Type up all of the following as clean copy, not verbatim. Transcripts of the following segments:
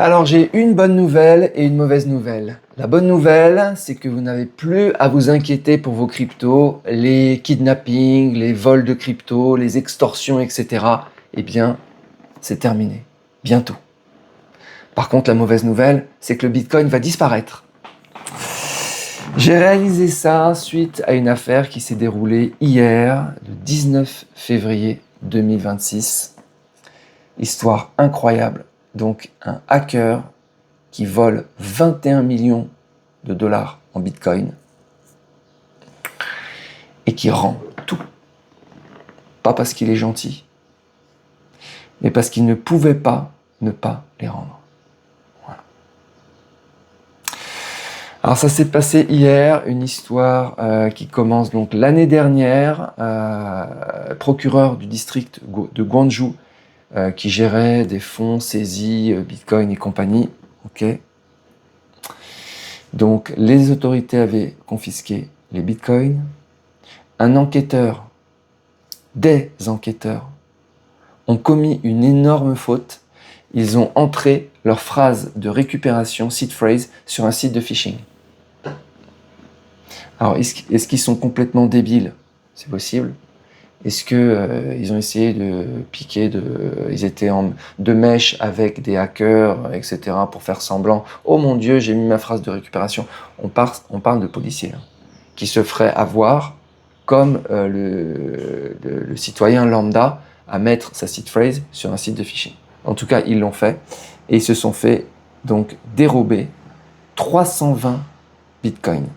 Alors j'ai une bonne nouvelle et une mauvaise nouvelle. La bonne nouvelle, c'est que vous n'avez plus à vous inquiéter pour vos cryptos, les kidnappings, les vols de cryptos, les extorsions, etc. Eh bien, c'est terminé. Bientôt. Par contre, la mauvaise nouvelle, c'est que le Bitcoin va disparaître. J'ai réalisé ça suite à une affaire qui s'est déroulée hier, le 19 février 2026. Histoire incroyable. Donc, un hacker qui vole 21 millions de dollars en Bitcoin et qui rend tout. Pas parce qu'il est gentil, mais parce qu'il ne pouvait pas ne pas les rendre. Voilà. Alors ça s'est passé hier, une histoire qui commence donc l'année dernière. Procureur du district de Gwangju qui gérait des fonds saisis, Bitcoin et compagnie. Okay. Donc les autorités avaient confisqué les Bitcoins. Un enquêteur, des enquêteurs, ont commis une énorme faute. Ils ont entré leur phrase de récupération, seed phrase, sur un site de phishing. Alors, est-ce qu'ils sont complètement débiles? C'est possible. Est-ce que ils ont essayé de piquer ils étaient de mèche avec des hackers, etc., pour faire semblant. Oh mon Dieu, j'ai mis ma phrase de récupération. On parle de policiers qui se feraient avoir comme le citoyen lambda à mettre sa seed phrase sur un site de phishing. En tout cas, ils l'ont fait et ils se sont fait donc dérober 320 bitcoins.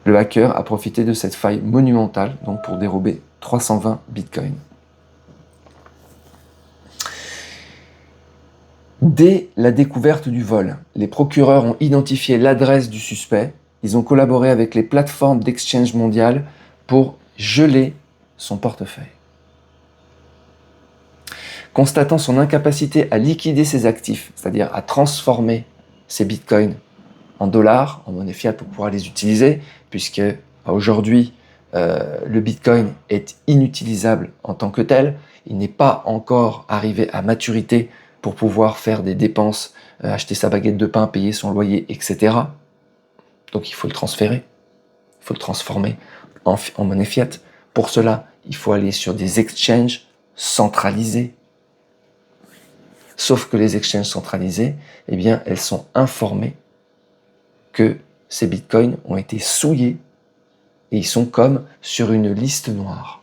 Le hacker a profité de cette faille monumentale donc pour dérober 320 bitcoins. Dès la découverte du vol, les procureurs ont identifié l'adresse du suspect. Ils ont collaboré avec les plateformes d'exchange mondiales pour geler son portefeuille. Constatant son incapacité à liquider ses actifs, c'est-à-dire à transformer ses bitcoins en dollars, en monnaie fiat pour pouvoir les utiliser, puisque aujourd'hui, le bitcoin est inutilisable en tant que tel. Il n'est pas encore arrivé à maturité pour pouvoir faire des dépenses, acheter sa baguette de pain, payer son loyer, etc. Donc il faut le transférer, il faut le transformer en monnaie fiat. Pour cela, il faut aller sur des exchanges centralisés. Sauf que les exchanges centralisés, eh bien, elles sont informées que ces bitcoins ont été souillés et ils sont comme sur une liste noire.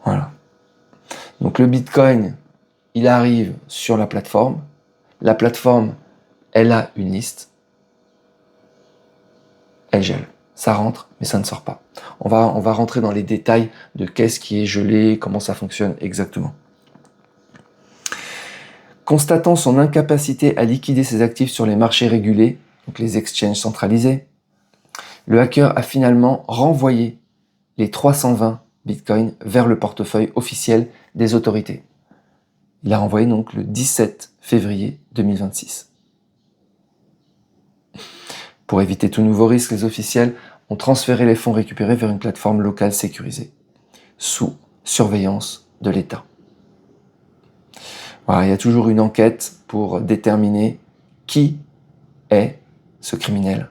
Voilà. Donc le bitcoin, il arrive sur la plateforme. La plateforme, elle a une liste. Elle gèle. Ça rentre, mais ça ne sort pas. On va rentrer dans les détails de qu'est-ce qui est gelé, comment ça fonctionne exactement. Constatant son incapacité à liquider ses actifs sur les marchés régulés, donc les exchanges centralisés, le hacker a finalement renvoyé les 320 bitcoins vers le portefeuille officiel des autorités. Il a renvoyé donc le 17 février 2026. Pour éviter tout nouveau risque, les officiels ont transféré les fonds récupérés vers une plateforme locale sécurisée, sous surveillance de l'État. Voilà, il y a toujours une enquête pour déterminer qui est ce criminel,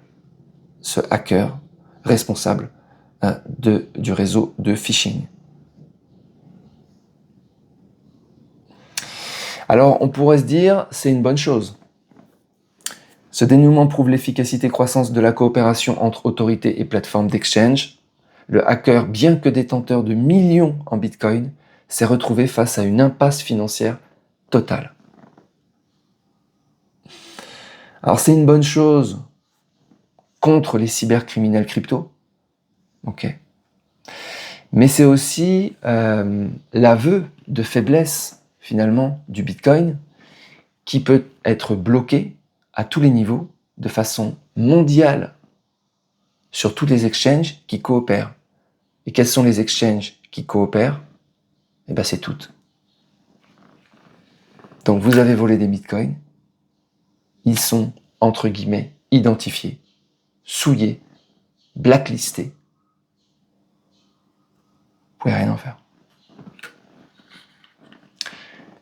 ce hacker responsable du réseau de phishing. Alors, on pourrait se dire, c'est une bonne chose. Ce dénouement prouve l'efficacité croissante de la coopération entre autorités et plateformes d'exchange. Le hacker, bien que détenteur de millions en Bitcoin, s'est retrouvé face à une impasse financière totale. Alors, c'est une bonne chose contre les cybercriminels crypto. Ok. Mais c'est aussi l'aveu de faiblesse, finalement, du Bitcoin, qui peut être bloqué à tous les niveaux, de façon mondiale, sur tous les exchanges qui coopèrent. Et quels sont les exchanges qui coopèrent? Eh bien, c'est toutes. Donc, vous avez volé des bitcoins, ils sont, entre guillemets, identifiés, souillés, blacklistés. Vous pouvez rien en faire.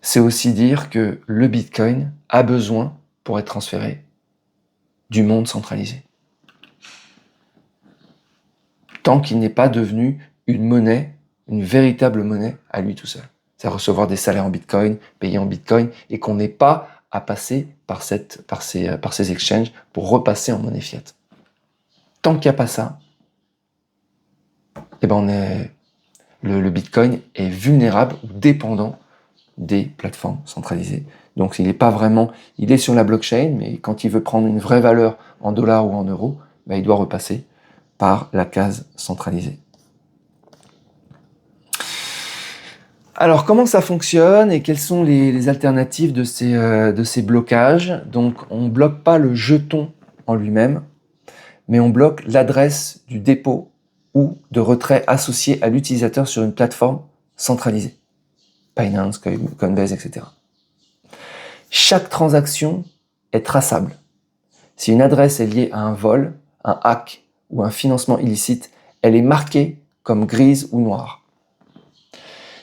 c'est aussi dire que le Bitcoin a besoin, pour être transféré, du monde centralisé. Tant qu'il n'est pas devenu une monnaie, une véritable monnaie à lui tout seul. C'est recevoir des salaires en Bitcoin, payer en Bitcoin, et qu'on n'ait pas à passer par ces exchanges pour repasser en monnaie fiat. Tant qu'il n'y a pas ça, eh ben le Bitcoin est vulnérable ou dépendant des plateformes centralisées. Donc il est sur la blockchain, mais quand il veut prendre une vraie valeur en dollars ou en euros, ben, il doit repasser par la case centralisée. Alors comment ça fonctionne et quelles sont les alternatives de ces blocages? Donc on ne bloque pas le jeton en lui-même, mais on bloque l'adresse du dépôt ou de retrait associé à l'utilisateur sur une plateforme centralisée. Binance, Coinbase, etc. Chaque transaction est traçable. Si une adresse est liée à un vol, un hack ou un financement illicite, elle est marquée comme grise ou noire.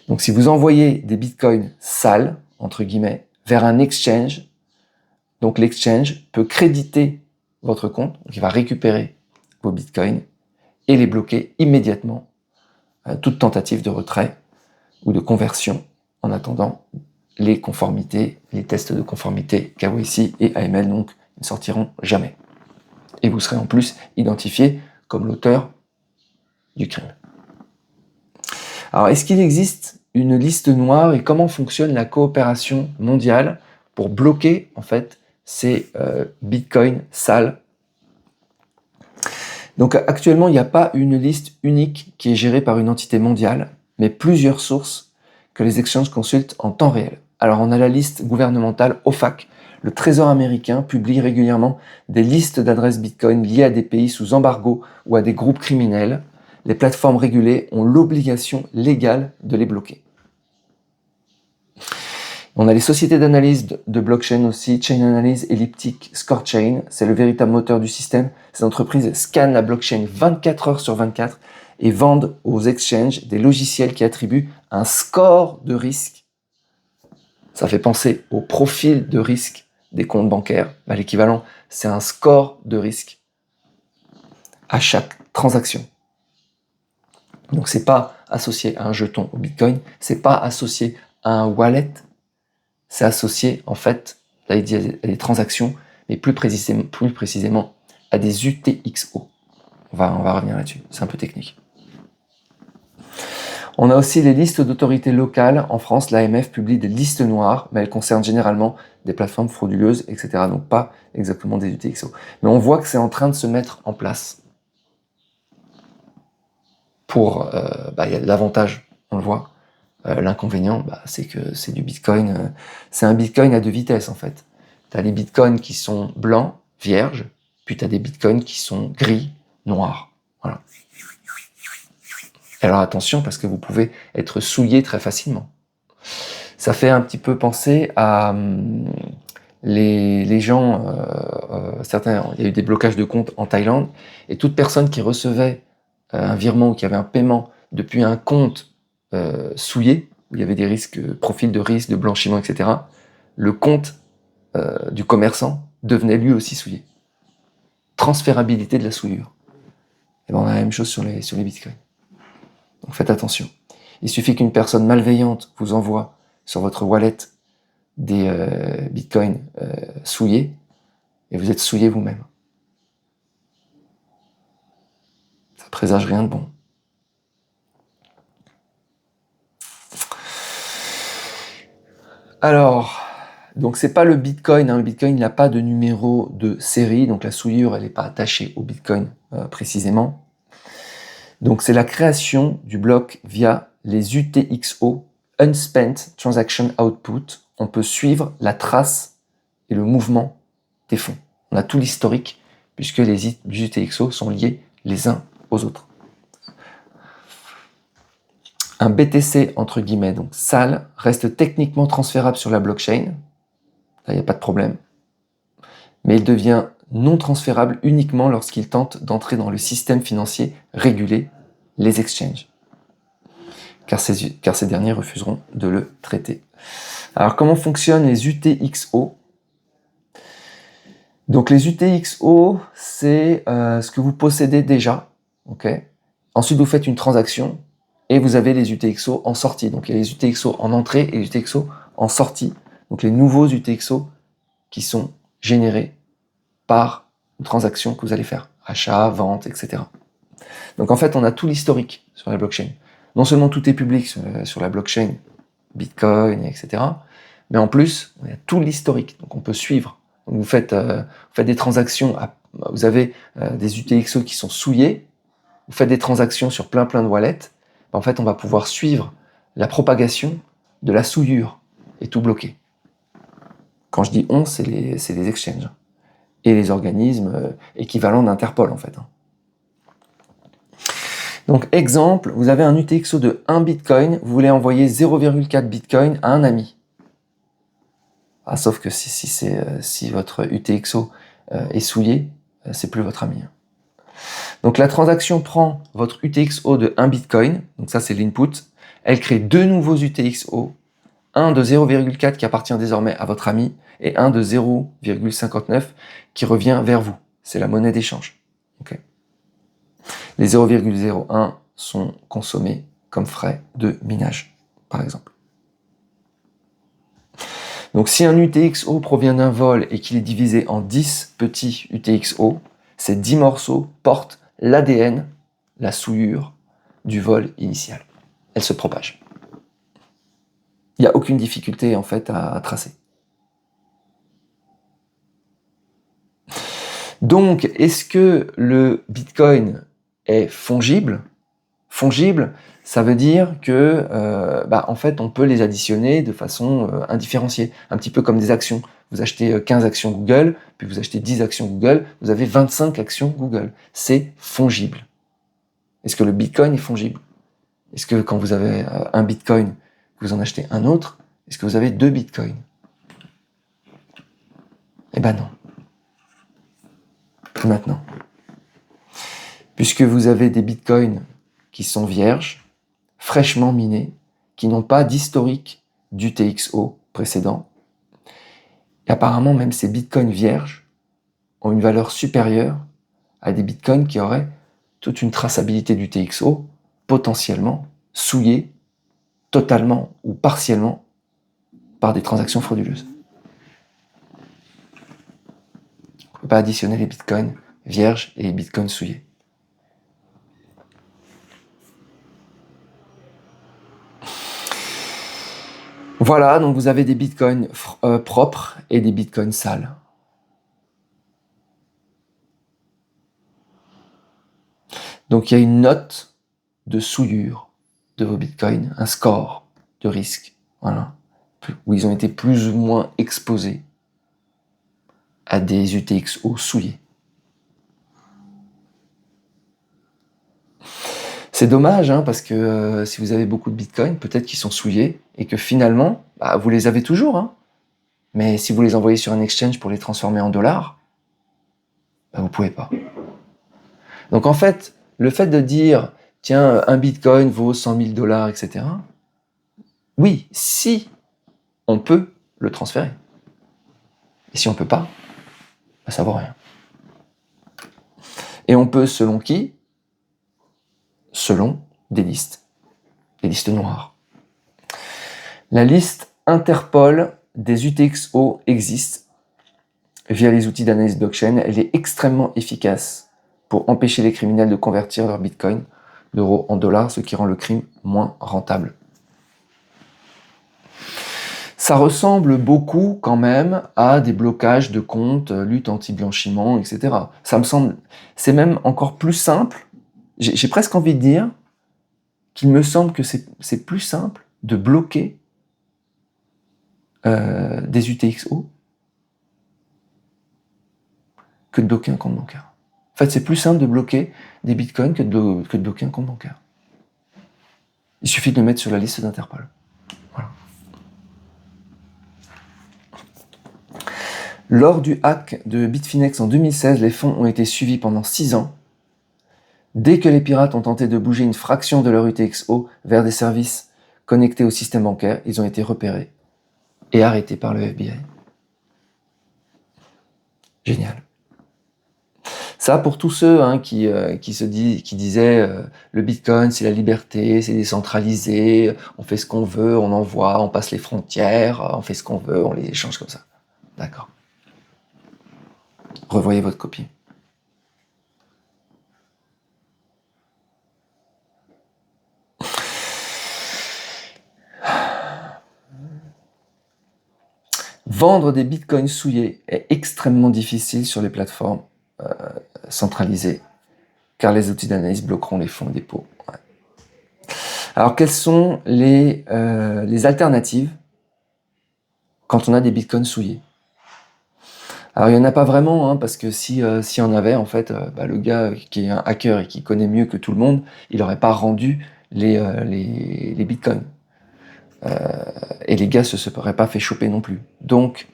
Donc si vous envoyez des bitcoins sales, entre guillemets, vers un exchange, donc l'exchange peut créditer votre compte, donc il va récupérer vos bitcoins et les bloquer immédiatement à toute tentative de retrait ou de conversion en attendant les conformités, les tests de conformité KYC et AML, donc ils ne sortiront jamais. Et vous serez en plus identifié comme l'auteur du crime. Alors, est-ce qu'il existe une liste noire et comment fonctionne la coopération mondiale pour bloquer en fait ces bitcoins sales? Donc actuellement, il n'y a pas une liste unique qui est gérée par une entité mondiale, mais plusieurs sources que les exchanges consultent en temps réel. Alors on a la liste gouvernementale OFAC. Le Trésor américain publie régulièrement des listes d'adresses Bitcoin liées à des pays sous embargo ou à des groupes criminels. Les plateformes régulées ont l'obligation légale de les bloquer. On a les sociétés d'analyse de blockchain aussi, Chain Analysis, Elliptic, ScoreChain, c'est le véritable moteur du système. Ces entreprises scannent la blockchain 24 heures sur 24 et vendent aux exchanges des logiciels qui attribuent un score de risque. Ça fait penser au profil de risque des comptes bancaires. L'équivalent, c'est un score de risque à chaque transaction. Donc c'est pas associé à un jeton au Bitcoin, c'est pas associé à un wallet, c'est associé en fait à des transactions, mais plus précisément à des UTXO. On va revenir là-dessus, c'est un peu technique. On a aussi les listes d'autorités locales. En France, l'AMF publie des listes noires, mais elles concernent généralement des plateformes frauduleuses, etc. Donc pas exactement des UTXO. Mais on voit que c'est en train de se mettre en place. Il y a l'avantage, on le voit. L'inconvénient, c'est que c'est du Bitcoin. C'est un Bitcoin à deux vitesses, en fait. Tu as les Bitcoins qui sont blancs, vierges, puis tu as des Bitcoins qui sont gris, noirs. Voilà. Alors attention, parce que vous pouvez être souillé très facilement. Ça fait un petit peu penser à les gens, certains, il y a eu des blocages de comptes en Thaïlande, et toute personne qui recevait un virement ou qui avait un paiement depuis un compte souillé, où il y avait des risques, profils de risque, de blanchiment, etc., le compte du commerçant devenait lui aussi souillé. Transférabilité de la souillure. Et on a la même chose sur les bitcoins. Donc faites attention. Il suffit qu'une personne malveillante vous envoie sur votre wallet des bitcoins souillés, et vous êtes souillé vous-même. Ça présage rien de bon. Alors, donc c'est pas le Bitcoin, le Bitcoin n'a pas de numéro de série, donc la souillure elle n'est pas attachée au Bitcoin précisément. Donc c'est la création du bloc via les UTXO, Unspent Transaction Output. On peut suivre la trace et le mouvement des fonds. On a tout l'historique puisque les UTXO sont liés les uns aux autres. Un BTC, entre guillemets, donc sale, reste techniquement transférable sur la blockchain. Là, il n'y a pas de problème. Mais il devient non transférable uniquement lorsqu'il tente d'entrer dans le système financier régulé, les exchanges. Car ces derniers refuseront de le traiter. Alors, comment fonctionnent les UTXO? Donc, les UTXO, c'est ce que vous possédez déjà. Okay. Ensuite, vous faites une transaction et vous avez les UTXO en sortie. Donc, il y a les UTXO en entrée et les UTXO en sortie. Donc, les nouveaux UTXO qui sont générés par une transaction que vous allez faire. Achat, vente, etc. Donc, en fait, on a tout l'historique sur la blockchain. Non seulement tout est public sur la blockchain, Bitcoin, etc. Mais en plus, on a tout l'historique. Donc, on peut suivre. Donc, vous faites des transactions, vous avez des UTXO qui sont souillés, vous faites des transactions sur plein de wallets, en fait, on va pouvoir suivre la propagation de la souillure et tout bloquer. Quand je dis on, c'est les exchanges et les organismes équivalents d'Interpol, en fait. Donc, exemple, vous avez un UTXO de 1 Bitcoin, vous voulez envoyer 0,4 Bitcoin à un ami. Ah, sauf que si votre UTXO est souillé, c'est plus votre ami. Donc la transaction prend votre UTXO de 1 Bitcoin, donc ça c'est l'input, elle crée deux nouveaux UTXO, un de 0,4 qui appartient désormais à votre ami et un de 0,59 qui revient vers vous. C'est la monnaie d'échange. Okay. Les 0,01 sont consommés comme frais de minage, par exemple. Donc si un UTXO provient d'un vol et qu'il est divisé en 10 petits UTXO, ces 10 morceaux portent l'ADN, la souillure du vol initial. Elle se propage. Il n'y a aucune difficulté en fait à tracer. Donc, est-ce que le Bitcoin est fongible? Fongible, ça veut dire que, en fait, on peut les additionner de façon indifférenciée, un petit peu comme des actions. Vous achetez 15 actions Google, puis vous achetez 10 actions Google, vous avez 25 actions Google. C'est fongible. Est-ce que le Bitcoin est fongible? Est-ce que quand vous avez un Bitcoin, vous en achetez un autre, est-ce que vous avez 2 Bitcoins? Eh ben non. Plus maintenant. Puisque vous avez des Bitcoins qui sont vierges, fraîchement minés, qui n'ont pas d'historique d'UTXO précédent. Et apparemment, même ces bitcoins vierges ont une valeur supérieure à des bitcoins qui auraient toute une traçabilité d'UTXO, potentiellement souillés, totalement ou partiellement, par des transactions frauduleuses. On ne peut pas additionner les bitcoins vierges et les bitcoins souillés. Voilà, donc vous avez des bitcoins propres et des bitcoins sales. Donc il y a une note de souillure de vos bitcoins, un score de risque, voilà, où ils ont été plus ou moins exposés à des UTXO souillés. C'est dommage, parce que si vous avez beaucoup de bitcoins, peut-être qu'ils sont souillés et que finalement, vous les avez toujours. Mais si vous les envoyez sur un exchange pour les transformer en dollars, vous pouvez pas. Donc en fait, le fait de dire, tiens, un bitcoin vaut 100 000 $, etc. Oui, si on peut le transférer. Et si on peut pas, ça vaut rien. Et on peut, selon qui? Selon des listes noires. La liste Interpol des UTXO existe via les outils d'analyse blockchain. Elle est extrêmement efficace pour empêcher les criminels de convertir leur bitcoin d'euros en dollars, ce qui rend le crime moins rentable. Ça ressemble beaucoup quand même à des blocages de comptes, lutte anti-blanchiment, etc. Ça me semble, c'est même encore plus simple. J'ai presque envie de dire qu'il me semble que c'est plus simple de bloquer des UTXO que de bloquer un compte bancaire. En fait, c'est plus simple de bloquer des bitcoins que de bloquer un compte bancaire. Il suffit de le mettre sur la liste d'Interpol. Voilà. Lors du hack de Bitfinex en 2016, les fonds ont été suivis pendant 6 ans. Dès que les pirates ont tenté de bouger une fraction de leur UTXO vers des services connectés au système bancaire, ils ont été repérés et arrêté par le FBI. Génial. Ça, pour tous ceux qui disaient le Bitcoin, c'est la liberté, c'est décentralisé, on fait ce qu'on veut, on envoie, on passe les frontières, on fait ce qu'on veut, on les échange comme ça. D'accord. Revoyez votre copie. Vendre des bitcoins souillés est extrêmement difficile sur les plateformes centralisées, car les outils d'analyse bloqueront les fonds de dépôt. Ouais. Alors, quelles sont les alternatives quand on a des bitcoins souillés? Alors, il n'y en a pas vraiment, parce que s'il y en avait, en fait, le gars qui est un hacker et qui connaît mieux que tout le monde, il n'aurait pas rendu les bitcoins. Et les gars ne se seraient pas fait choper non plus. Donc,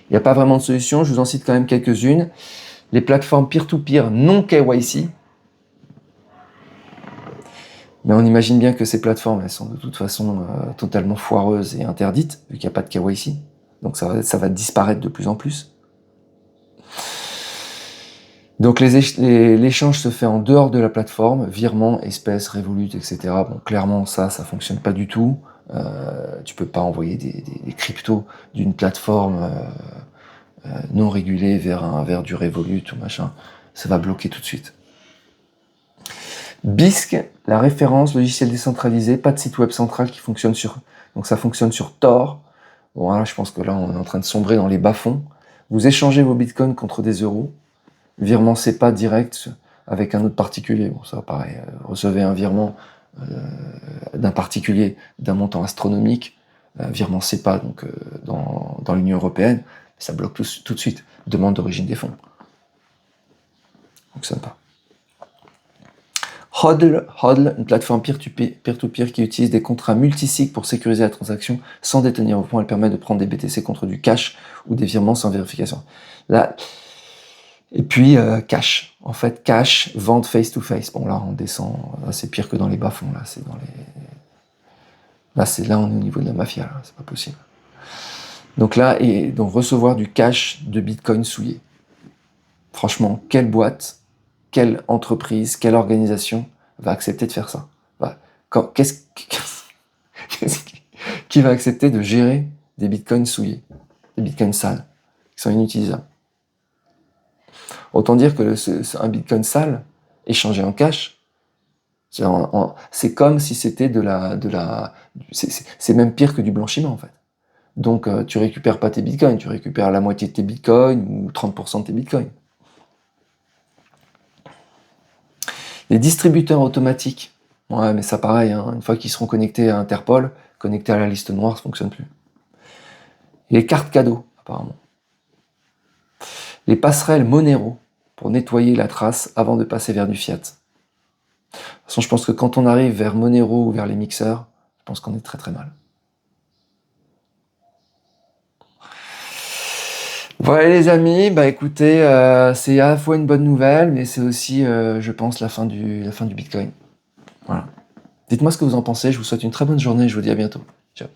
il n'y a pas vraiment de solution. Je vous en cite quand même quelques-unes. Les plateformes peer-to-peer non KYC. Mais on imagine bien que ces plateformes, elles sont de toute façon totalement foireuses et interdites, vu qu'il n'y a pas de KYC. Donc ça va disparaître de plus en plus. Donc l'échange se fait en dehors de la plateforme, virements, espèces, Revolut, etc. Bon, clairement, ça fonctionne pas du tout. Tu peux pas envoyer des cryptos d'une plateforme non régulée vers du Revolut ou machin. Ça va bloquer tout de suite. Bisq, la référence logiciel décentralisé, pas de site web central qui fonctionne sur... Donc ça fonctionne sur Tor. Bon, là, je pense que là, on est en train de sombrer dans les bas-fonds. Vous échangez vos bitcoins contre des euros. Virement SEPA direct avec un autre particulier. Bon, ça, pareil. Recevez un virement d'un particulier d'un montant astronomique. Virement SEPA, donc dans l'Union européenne. Ça bloque tout de suite. Demande d'origine des fonds. Donc ça ne pas. Hodl, une plateforme peer-to-peer qui utilise des contrats multisig pour sécuriser la transaction sans détenir au point. Elle permet de prendre des BTC contre du cash ou des virements sans vérification. Là, et puis cash. En fait, cash, vente face-to-face. Bon, là, on descend. Là, c'est pire que dans les bas-fonds. Là, c'est dans les... Là, on est au niveau de la mafia. Là, c'est pas possible. Donc là, et donc recevoir du cash de Bitcoin souillé. Franchement, quelle boîte, quelle entreprise, quelle organisation va accepter de faire ça? Qui va accepter de gérer des bitcoins souillés, des bitcoins sales, qui sont inutilisables? Autant dire que un bitcoin sale, échangé en cash, c'est comme si c'était c'est même pire que du blanchiment, en fait. Donc, tu récupères pas tes bitcoins, tu récupères la moitié de tes bitcoins ou 30% de tes bitcoins. Les distributeurs automatiques, ouais, mais ça pareil, une fois qu'ils seront connectés à Interpol, connectés à la liste noire, ça fonctionne plus. Et les cartes cadeaux, apparemment. Les passerelles Monero, pour nettoyer la trace avant de passer vers du fiat. De toute façon, je pense que quand on arrive vers Monero ou vers les mixeurs, je pense qu'on est très très mal. Voilà les amis, écoutez, c'est à la fois une bonne nouvelle, mais c'est aussi, je pense, la fin du Bitcoin. Voilà. Dites-moi ce que vous en pensez, je vous souhaite une très bonne journée, je vous dis à bientôt. Ciao.